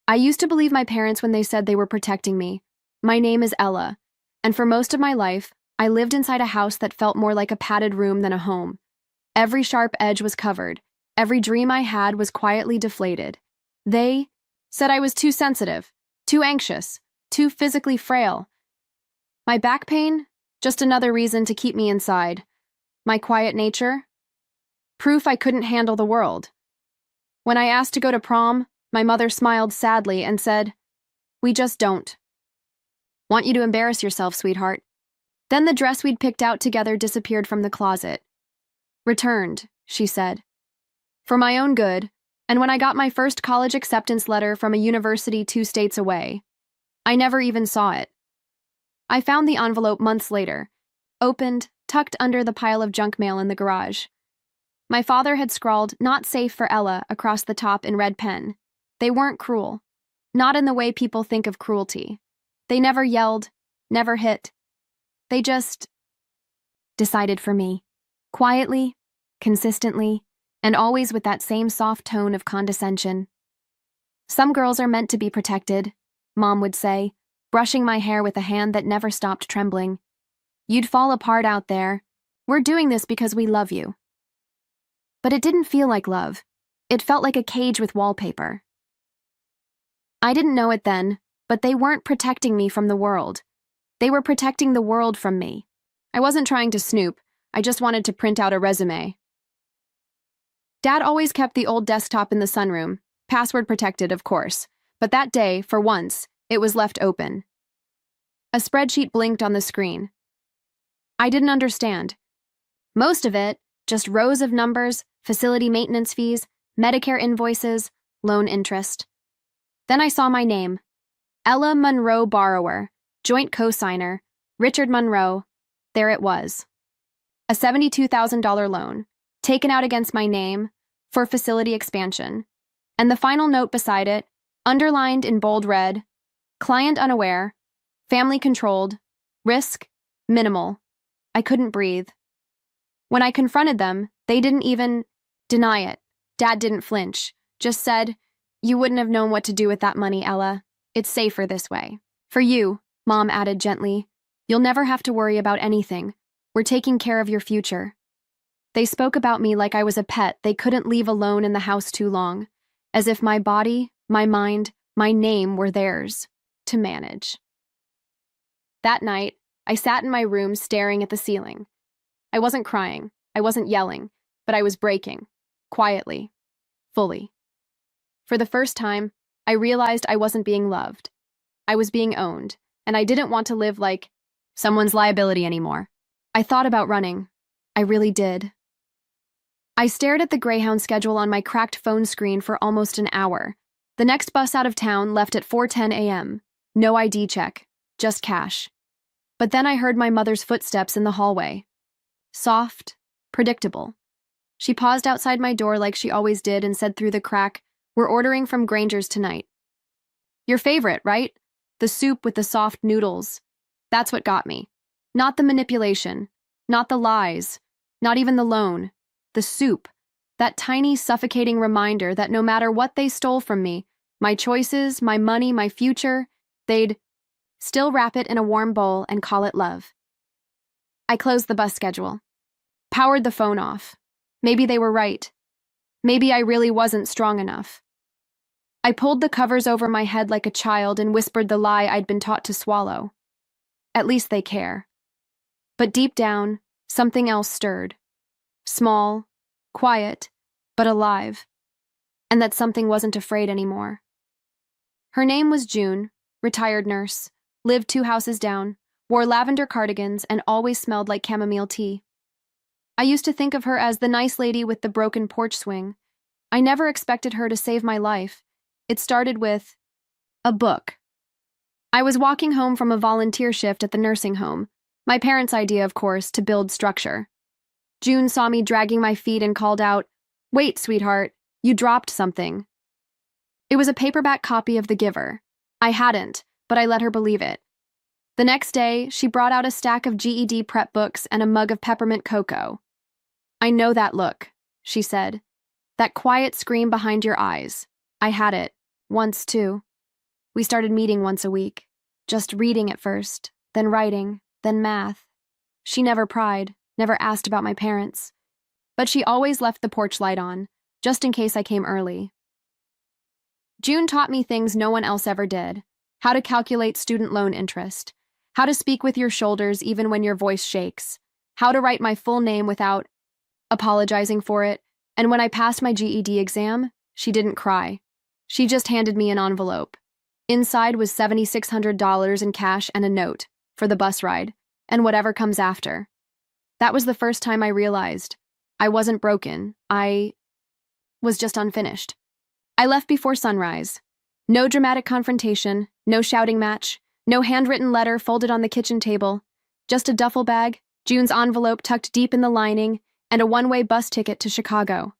I used to believe my parents when they said they were protecting me. My name is Ella, and for most of my life, I lived inside a house that felt more like a padded room than a home. Every sharp edge was covered. Every dream I had was quietly deflated. They said I was too sensitive, too anxious, too physically frail. My back pain? Just another reason to keep me inside. My quiet nature? Proof I couldn't handle the world. When I asked to go to prom, my mother smiled sadly and said, "We just don't. Want you to embarrass yourself, sweetheart." Then the dress we'd picked out together disappeared from the closet. "Returned," she said. For my own good, and when I got my first college acceptance letter from a university 2 states away, I never even saw it. I found the envelope months later, opened, tucked under the pile of junk mail in the garage. My father had scrawled, "Not safe for Ella," across the top in red pen. They weren't cruel. Not in the way people think of cruelty. They never yelled, never hit. They just decided for me. Quietly, consistently, and always with that same soft tone of condescension. "Some girls are meant to be protected," Mom would say, brushing my hair with a hand that never stopped trembling. "You'd fall apart out there. We're doing this because we love you." But it didn't feel like love. It felt like a cage with wallpaper. I didn't know it then, but they weren't protecting me from the world. They were protecting the world from me. I wasn't trying to snoop. I just wanted to print out a resume. Dad always kept the old desktop in the sunroom, password protected, of course, but that day, for once, it was left open. A spreadsheet blinked on the screen. I didn't understand. Most of it, just rows of numbers, facility maintenance fees, Medicare invoices, loan interest. Then I saw my name. Ella Monroe borrower, joint cosigner, Richard Monroe. There it was. A $72,000 loan, taken out against my name, for facility expansion. And the final note beside it, underlined in bold red, "Client unaware, family controlled, risk minimal." I couldn't breathe. When I confronted them, they didn't even deny it. Dad didn't flinch, just said, "You wouldn't have known what to do with that money, Ella. It's safer this way." "For you," Mom added gently, "you'll never have to worry about anything. We're taking care of your future." They spoke about me like I was a pet they couldn't leave alone in the house too long, as if my body, my mind, my name were theirs to manage. That night, I sat in my room staring at the ceiling. I wasn't crying, I wasn't yelling, but I was breaking, quietly, fully. For the first time, I realized I wasn't being loved. I was being owned, and I didn't want to live like someone's liability anymore. I thought about running. I really did. I stared at the Greyhound schedule on my cracked phone screen for almost an hour. The next bus out of town left at 4:10 a.m. No ID check, just cash. But then I heard my mother's footsteps in the hallway. Soft, predictable. She paused outside my door like she always did and said through the crack, "We're ordering from Granger's tonight." "Your favorite, right? The soup with the soft noodles." That's what got me. Not the manipulation, not the lies, not even the loan. The soup, that tiny, suffocating reminder that no matter what they stole from me, my choices, my money, my future, they'd still wrap it in a warm bowl and call it love. I closed the bus schedule. Powered the phone off. Maybe they were right. Maybe I really wasn't strong enough. I pulled the covers over my head like a child and whispered the lie I'd been taught to swallow. At least they care. But deep down, something else stirred. Small, quiet, but alive. And that something wasn't afraid anymore. Her name was June, retired nurse, lived 2 houses down, wore lavender cardigans, and always smelled like chamomile tea. I used to think of her as the nice lady with the broken porch swing. I never expected her to save my life. It started with a book. I was walking home from a volunteer shift at the nursing home. My parents' idea, of course, to build structure. June saw me dragging my feet and called out, "Wait, sweetheart, you dropped something." It was a paperback copy of The Giver. I hadn't, but I let her believe it. The next day, she brought out a stack of GED prep books and a mug of peppermint cocoa. "I know that look," she said. "That quiet scream behind your eyes. I had it. Once, too." We started meeting once a week. Just reading at first, then writing, then math. She never pried, never asked about my parents. But she always left the porch light on, just in case I came early. June taught me things no one else ever did. How to calculate student loan interest. How to speak with your shoulders even when your voice shakes. How to write my full name without apologizing for it. And when I passed my GED exam, she didn't cry. She just handed me an envelope. Inside was $7,600 in cash and a note for the bus ride and whatever comes after. That was the first time I realized I wasn't broken. I was just unfinished. I left before sunrise. No dramatic confrontation, no shouting match, no handwritten letter folded on the kitchen table, just a duffel bag, June's envelope tucked deep in the lining, and a one-way bus ticket to Chicago.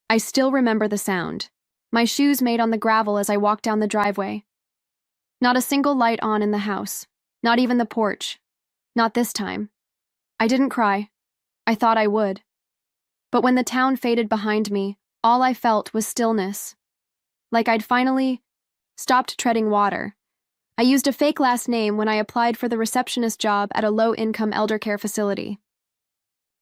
I still remember the sound. My shoes made on the gravel as I walked down the driveway. Not a single light on in the house, not even the porch. Not this time. I didn't cry. I thought I would. But when the town faded behind me, all I felt was stillness. Like I'd finally stopped treading water. I used a fake last name when I applied for the receptionist job at a low-income elder care facility.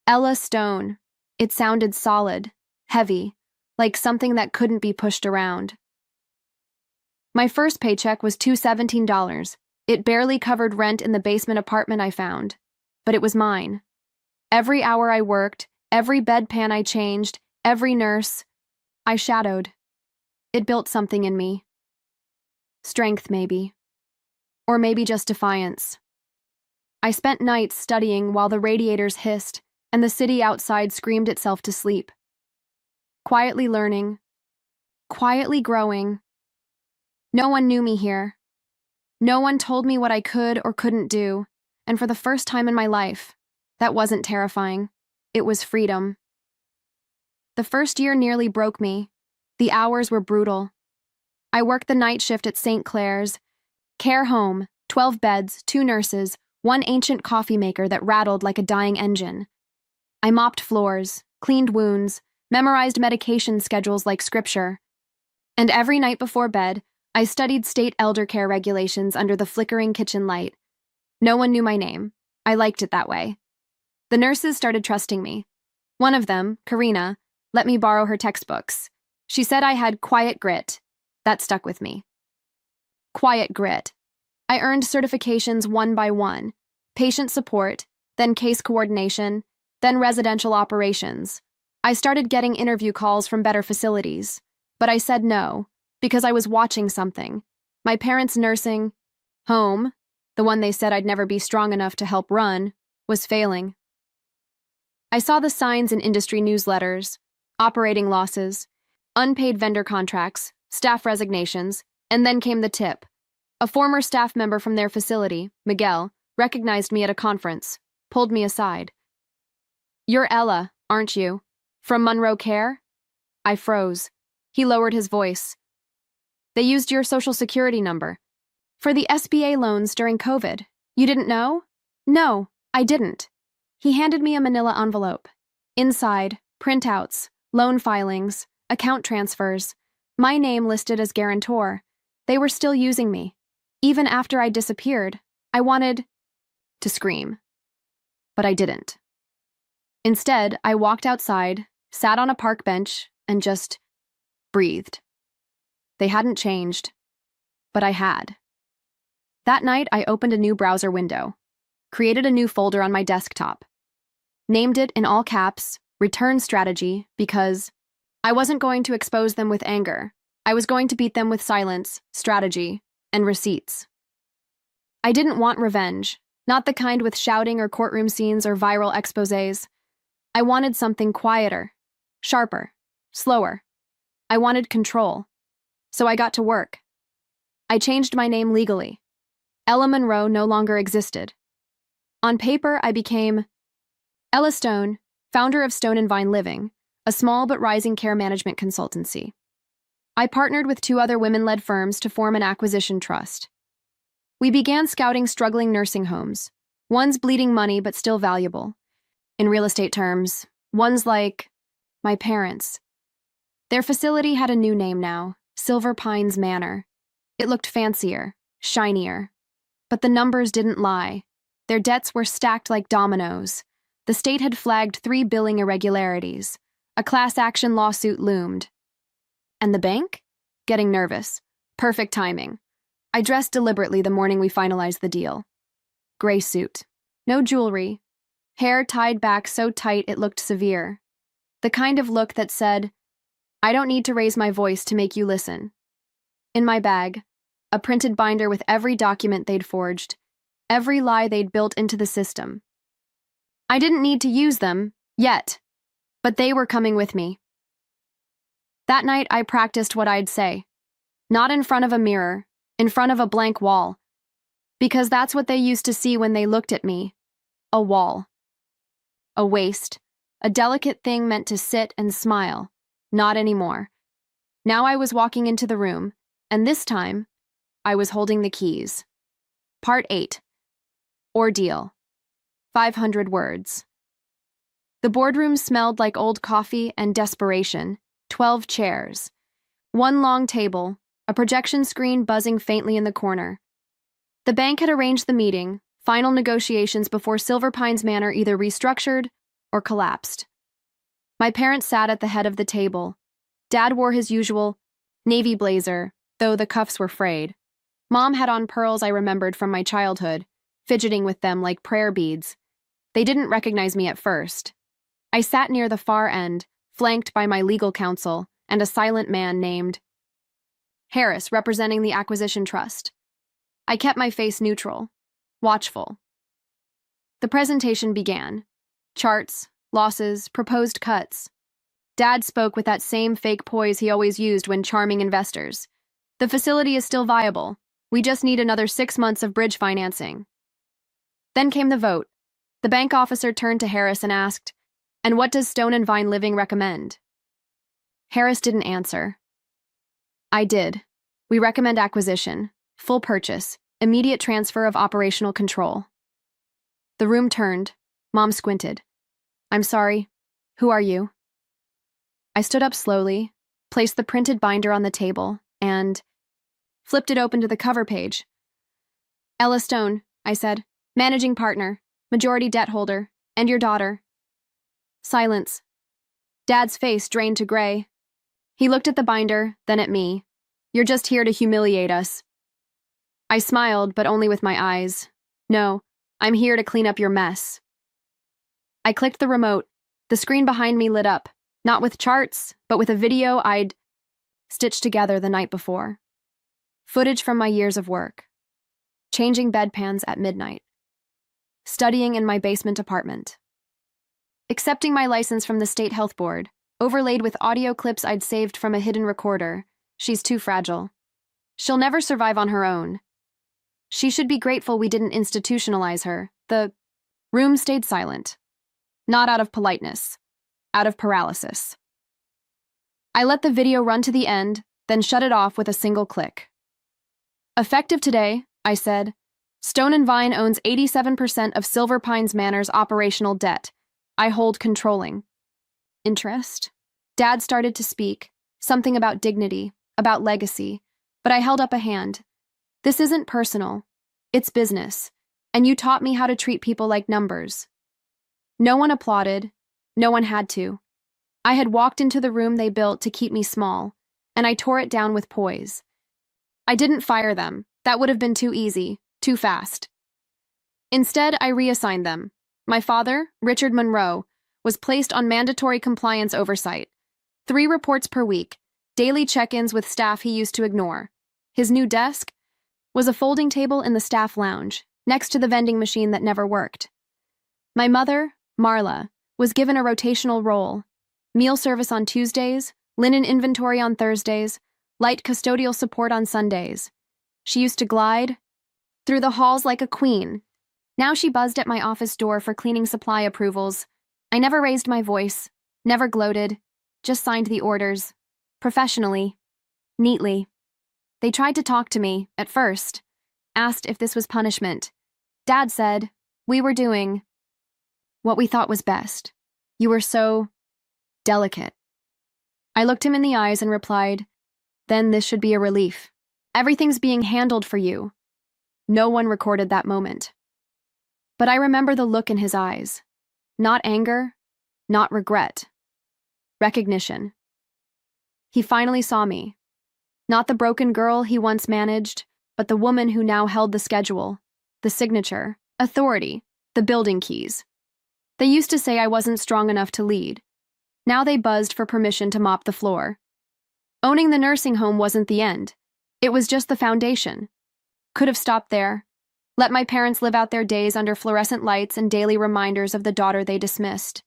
Ella Stone. It sounded solid, heavy, like something that couldn't be pushed around. My first paycheck was $217. It barely covered rent in the basement apartment I found, but it was mine. Every hour I worked, every bedpan I changed, every nurse I shadowed. It built something in me. Strength, maybe. Or maybe just defiance. I spent nights studying while the radiators hissed and the city outside screamed itself to sleep. Quietly learning. Quietly growing. No one knew me here. No one told me what I could or couldn't do, and for the first time in my life, that wasn't terrifying. It was freedom. The first year nearly broke me. The hours were brutal. I worked the night shift at St. Clair's. Care home, 12 beds, 2 nurses, 1 ancient coffee maker that rattled like a dying engine. I mopped floors, cleaned wounds, memorized medication schedules like scripture. And every night before bed, I studied state elder care regulations under the flickering kitchen light. No one knew my name. I liked it that way. The nurses started trusting me. One of them, Karina, let me borrow her textbooks. She said I had quiet grit. That stuck with me. Quiet grit. I earned certifications one by one. Patient support, then case coordination, then residential operations. I started getting interview calls from better facilities, but I said no, because I was watching something. My parents' nursing home, the one they said I'd never be strong enough to help run, was failing. I saw the signs in industry newsletters, operating losses, unpaid vendor contracts, staff resignations, and then came the tip. A former staff member from their facility, Miguel, recognized me at a conference, pulled me aside. "You're Ella, aren't you? From Monroe Care?" I froze. He lowered his voice. "They used your social security number. For the SBA loans during COVID. You didn't know?" "No, I didn't." He handed me a manila envelope. Inside, printouts, loan filings, account transfers, my name listed as guarantor. They were still using me. Even after I disappeared, I wanted to scream. But I didn't. Instead, I walked outside, sat on a park bench, and just breathed. They hadn't changed, but I had. That night, I opened a new browser window, created a new folder on my desktop, named it in all caps, Return Strategy, because I wasn't going to expose them with anger. I was going to beat them with silence, strategy, and receipts. I didn't want revenge, not the kind with shouting or courtroom scenes or viral exposés. I wanted something quieter, sharper, slower. I wanted control. So I got to work. I changed my name legally. Ella Monroe no longer existed. On paper, I became Ella Stone, founder of Stone and Vine Living, a small but rising care management consultancy. I partnered with 2 other women-led firms to form an acquisition trust. We began scouting struggling nursing homes, ones bleeding money but still valuable. In real estate terms, ones like my parents. Their facility had a new name now, Silver Pines Manor. It looked fancier, shinier. But the numbers didn't lie. Their debts were stacked like dominoes. The state had flagged 3 billing irregularities. A class action lawsuit loomed. And the bank? Getting nervous. Perfect timing. I dressed deliberately the morning we finalized the deal. Gray suit. No jewelry. Hair tied back so tight it looked severe. The kind of look that said, I don't need to raise my voice to make you listen. In my bag, a printed binder with every document they'd forged, every lie they'd built into the system. I didn't need to use them, yet, but they were coming with me. That night I practiced what I'd say. Not in front of a mirror, in front of a blank wall. Because that's what they used to see when they looked at me. A wall. A waste. A delicate thing meant to sit and smile. Not anymore. Now I was walking into the room, and this time, I was holding the keys. Part 8. Ordeal. 500 words. The boardroom smelled like old coffee and desperation. 12 chairs. One long table, a projection screen buzzing faintly in the corner. The bank had arranged the meeting, final negotiations before Silver Pines Manor either restructured or collapsed. My parents sat at the head of the table. Dad wore his usual navy blazer, though the cuffs were frayed. Mom had on pearls I remembered from my childhood, fidgeting with them like prayer beads. They didn't recognize me at first. I sat near the far end, flanked by my legal counsel and a silent man named Harris, representing the Acquisition Trust. I kept my face neutral, watchful. The presentation began. Charts, losses, proposed cuts. Dad spoke with that same fake poise he always used when charming investors. The facility is still viable. We just need another 6 months of bridge financing. Then came the vote. The bank officer turned to Harris and asked, "And what does Stone and Vine Living recommend?" Harris didn't answer. I did. We recommend acquisition, full purchase, immediate transfer of operational control. The room turned. Mom squinted. I'm sorry. Who are you? I stood up slowly, placed the printed binder on the table, and flipped it open to the cover page. Ella Stone, I said, managing partner, majority debt holder, and your daughter. Silence. Dad's face drained to gray. He looked at the binder, then at me. You're just here to humiliate us. I smiled, but only with my eyes. No, I'm here to clean up your mess. I clicked the remote. The screen behind me lit up, not with charts, but with a video I'd stitched together the night before. Footage from my years of work. Changing bedpans at midnight. Studying in my basement apartment. Accepting my license from the State Health Board, overlaid with audio clips I'd saved from a hidden recorder. She's too fragile. She'll never survive on her own. She should be grateful we didn't institutionalize her. The room stayed silent. Not out of politeness. Out of paralysis. I let the video run to the end, then shut it off with a single click. Effective today, I said, Stone and Vine owns 87% of Silver Pines Manor's operational debt. I hold controlling interest. Dad started to speak, something about dignity, about legacy, but I held up a hand. This isn't personal. It's business, and you taught me how to treat people like numbers. No one applauded. No one had to. I had walked into the room they built to keep me small, and I tore it down with poise. I didn't fire them. That would have been too easy, too fast. Instead, I reassigned them. My father, Richard Monroe, was placed on mandatory compliance oversight. 3 reports per week, daily check-ins with staff he used to ignore. His new desk was a folding table in the staff lounge, next to the vending machine that never worked. My mother, Marla, was given a rotational role: meal service on Tuesdays, linen inventory on Thursdays, light custodial support on Sundays. She used to glide through the halls like a queen. Now she buzzed at my office door for cleaning supply approvals. I never raised my voice, never gloated, just signed the orders. Professionally. Neatly. They tried to talk to me, at first. Asked if this was punishment. Dad said, we were doing what we thought was best. You were so delicate. I looked him in the eyes and replied, then this should be a relief. Everything's being handled for you. No one recorded that moment. But I remember the look in his eyes. Not anger, not regret. Recognition. He finally saw me. Not the broken girl he once managed, but the woman who now held the schedule, the signature, authority, the building keys. They used to say I wasn't strong enough to lead. Now they buzzed for permission to mop the floor. Owning the nursing home wasn't the end. It was just the foundation. Could have stopped there. Let my parents live out their days under fluorescent lights and daily reminders of the daughter they dismissed.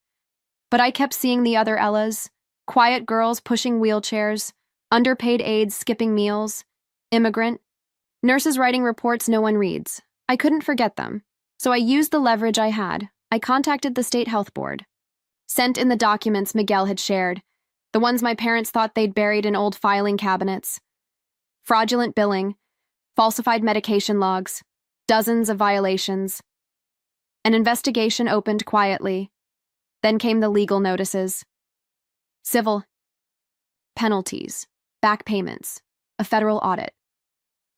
But I kept seeing the other Ellas, quiet girls pushing wheelchairs, underpaid aides skipping meals, immigrant, nurses writing reports no one reads. I couldn't forget them, so I used the leverage I had. I contacted the state health board. Sent in the documents Miguel had shared, the ones my parents thought they'd buried in old filing cabinets. Fraudulent billing, falsified medication logs, dozens of violations. An investigation opened quietly. Then came the legal notices. Civil penalties, back payments, a federal audit.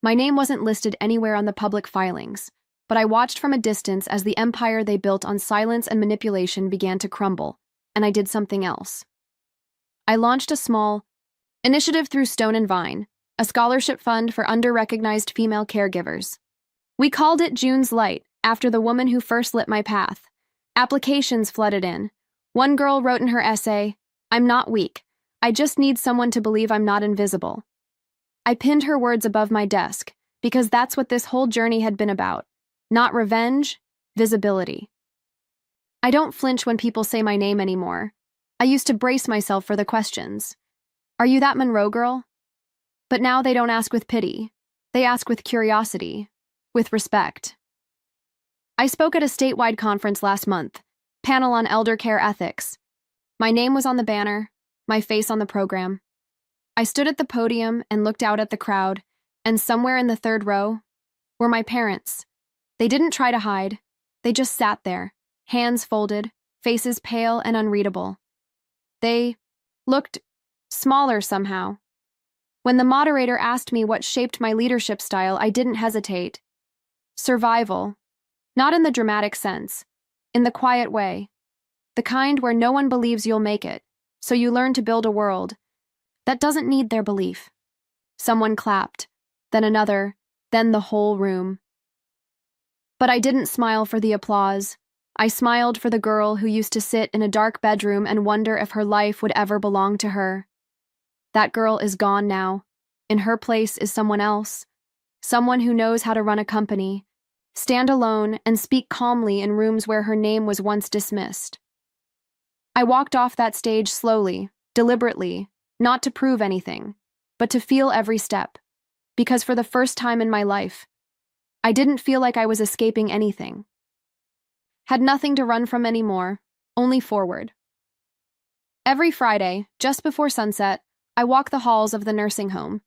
My name wasn't listed anywhere on the public filings, but I watched from a distance as the empire they built on silence and manipulation began to crumble, and I did something else. I launched a small initiative through Stone and Vine, a scholarship fund for under-recognized female caregivers. We called it June's Light, after the woman who first lit my path. Applications flooded in. One girl wrote in her essay, "I'm not weak. I just need someone to believe I'm not invisible." I pinned her words above my desk, because that's what this whole journey had been about. Not revenge, visibility. I don't flinch when people say my name anymore. I used to brace myself for the questions. Are you that Monroe girl? But now they don't ask with pity. They ask with curiosity, with respect. I spoke at a statewide conference last month, panel on elder care ethics. My name was on the banner, my face on the program. I stood at the podium and looked out at the crowd, and somewhere in the third row were my parents. They didn't try to hide. They just sat there, hands folded, faces pale and unreadable. They looked smaller somehow. When the moderator asked me what shaped my leadership style, I didn't hesitate. Survival. Not in the dramatic sense, in the quiet way. The kind where no one believes you'll make it, so you learn to build a world that doesn't need their belief. Someone clapped, then another, then the whole room. But I didn't smile for the applause. I smiled for the girl who used to sit in a dark bedroom and wonder if her life would ever belong to her. That girl is gone now. In her place is someone else. Someone who knows how to run a company, stand alone, and speak calmly in rooms where her name was once dismissed. I walked off that stage slowly, deliberately, not to prove anything, but to feel every step. Because for the first time in my life, I didn't feel like I was escaping anything. Had nothing to run from anymore, only forward. Every Friday, just before sunset, I walk the halls of the nursing home.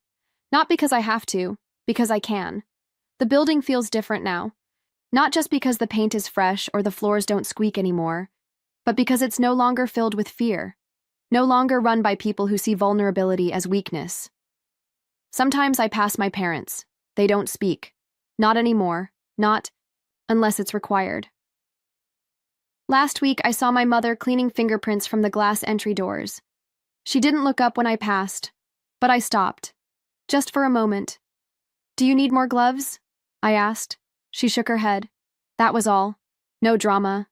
Not because I have to, because I can. The building feels different now. Not just because the paint is fresh or the floors don't squeak anymore, but because it's no longer filled with fear, no longer run by people who see vulnerability as weakness. Sometimes I pass my parents. They don't speak. Not anymore. Not unless it's required. Last week, I saw my mother cleaning fingerprints from the glass entry doors. She didn't look up when I passed, but I stopped. Just for a moment. "Do you need more gloves?" I asked. She shook her head. That was all. No drama.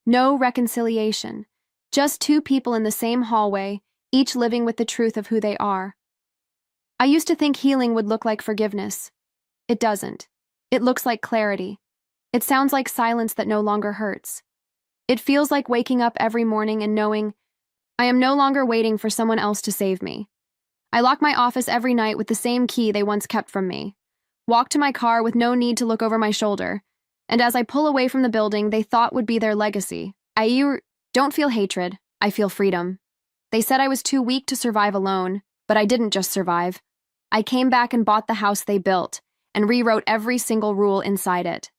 No reconciliation. Just two people in the same hallway, each living with the truth of who they are. I used to think healing would look like forgiveness. It doesn't. It looks like clarity. It sounds like silence that no longer hurts. It feels like waking up every morning and knowing I am no longer waiting for someone else to save me. I lock my office every night with the same key they once kept from me. Walk to my car with no need to look over my shoulder. And as I pull away from the building they thought would be their legacy, I don't feel hatred, I feel freedom. They said I was too weak to survive alone, but I didn't just survive. I came back and bought the house they built, and rewrote every single rule inside it.